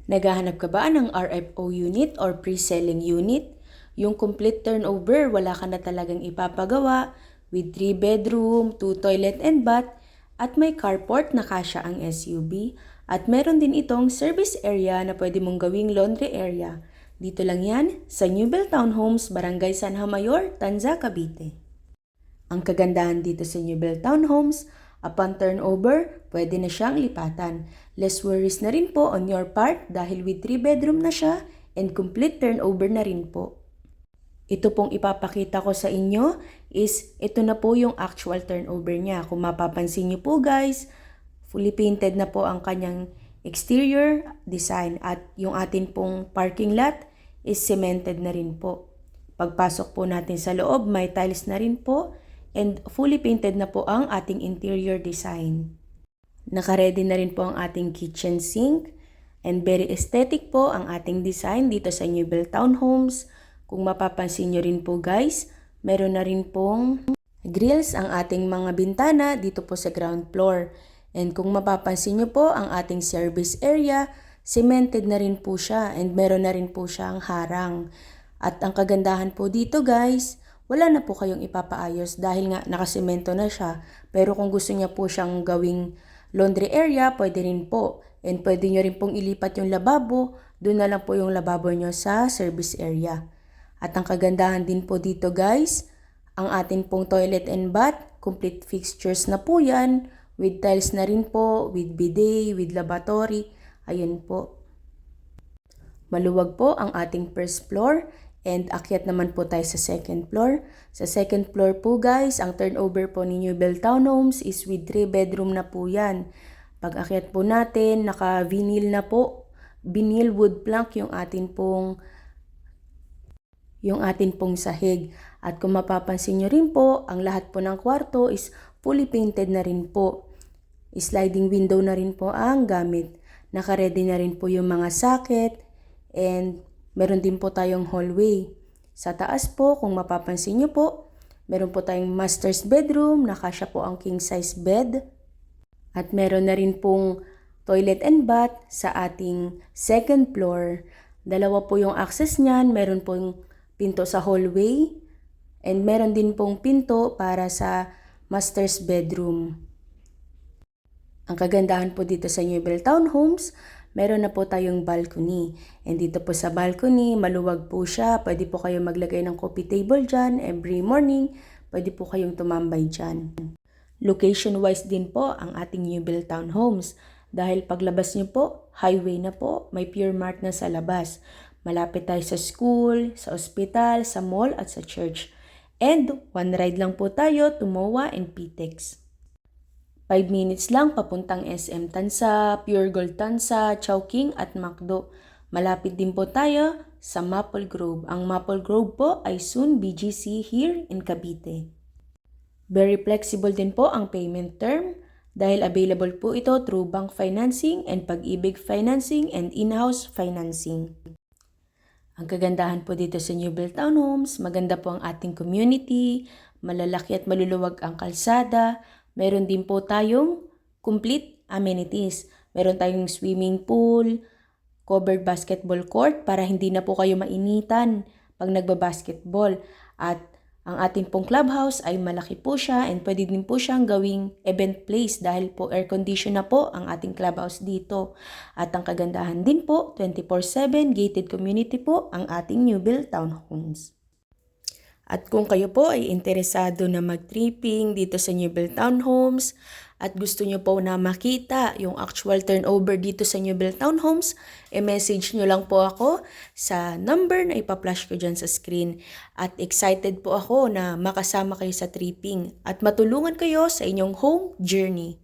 Naghahanap ka ba ng RFO unit or pre-selling unit? Yung complete turnover, wala ka na talagang ipapagawa with 3 bedroom, 2 toilet and bath at may carport na kasya ang SUV. At meron din itong service area na pwede mong gawing laundry area. Dito lang yan sa Newbell Townhomes, Barangay San Mayor, Tanza, Cavite. Ang kagandahan dito sa Newbell Townhomes, upon turnover, pwede na siyang lipatan. Less worries na rin po on your part dahil with 3 bedroom na siya and complete turnover na rin po. Ito pong ipapakita ko sa inyo is ito na po yung actual turnover niya. Kung mapapansin niyo po guys, fully painted na po ang kanyang exterior design at yung atin pong parking lot is cemented na rin po. Pagpasok po natin sa loob, may tiles na rin po and fully painted na po ang ating interior design. Naka-ready na rin po ang ating kitchen sink and very aesthetic po ang ating design dito sa Newbell Townhomes. Kung mapapansin nyo rin po guys, meron na rin pong grills ang ating mga bintana dito po sa ground floor. And kung mapapansin nyo po ang ating service area, cemented na rin po siya and meron na rin po siyang harang. At ang kagandahan po dito guys, wala na po kayong ipapaayos dahil nga nakasemento na siya. Pero kung gusto niya po siyang gawing laundry area, pwede rin po. And pwede nyo rin pong ilipat yung lababo, doon na lang po yung lababo nyo sa service area. At ang kagandahan din po dito guys, ang atin pong toilet and bath, complete fixtures na po yan, with tiles na rin po, with bidet, with lavatory, ayun po. Maluwag po ang ating first floor and akyat naman po tayo sa second floor. Sa second floor po guys, ang turnover po ni Newbell Townhomes is with 3 bedroom na po yan. Pag akyat po natin, naka-vinyl na po, vinyl wood plank yung atin pong sahig. At kung mapapansin nyo rin po, ang lahat po ng kwarto is fully painted na rin po. Sliding window na rin po ang gamit. Naka-ready na rin po yung mga socket and meron din po tayong hallway. Sa taas po, kung mapapansin nyo po, meron po tayong master's bedroom, nakasya po ang king size bed. At meron na rin pong toilet and bath sa ating second floor. Dalawa po yung access niyan, meron pong pinto sa hallway and meron din pong pinto para sa master's bedroom. Ang kagandahan po dito sa Newbell Townhomes, meron na po tayong balcony. And dito po sa balcony, maluwag po siya. Pwede po kayong maglagay ng coffee table dyan every morning. Pwede po kayong tumambay dyan. Location-wise din po ang ating Newbell Townhomes. Dahil paglabas nyo po, highway na po, may Pure Mart na sa labas. Malapit tayo sa school, sa ospital, sa mall at sa church. And one ride lang po tayo to MOA and PTEX. 5 minutes lang papuntang SM Tansa, Pure Gold Tansa, Chowking at McDo. Malapit din po tayo sa Maple Grove. Ang Maple Grove po ay soon BGC here in Cavite. Very flexible din po ang payment term dahil available po ito through bank financing and Pag-ibig financing and in-house financing. Ang kagandahan po dito sa Newbell Townhomes, maganda po ang ating community, malalaki at maluluwag ang kalsada. Meron din po tayong complete amenities. Meron tayong swimming pool, covered basketball court para hindi na po kayo mainitan pag nagbabasketball. At ang ating pong clubhouse ay malaki po siya and pwede din po siyang gawing event place dahil po air condition na po ang ating clubhouse dito. At ang kagandahan din po, 24/7 gated community po ang ating Newbell Townhomes. At kung kayo po ay interesado na mag-tripping dito sa Newbell Townhomes at gusto nyo po na makita yung actual turnover dito sa Newbell Townhomes, message nyo lang po ako sa number na ipa-flash ko dyan sa screen. At excited po ako na makasama kayo sa tripping at matulungan kayo sa inyong home journey.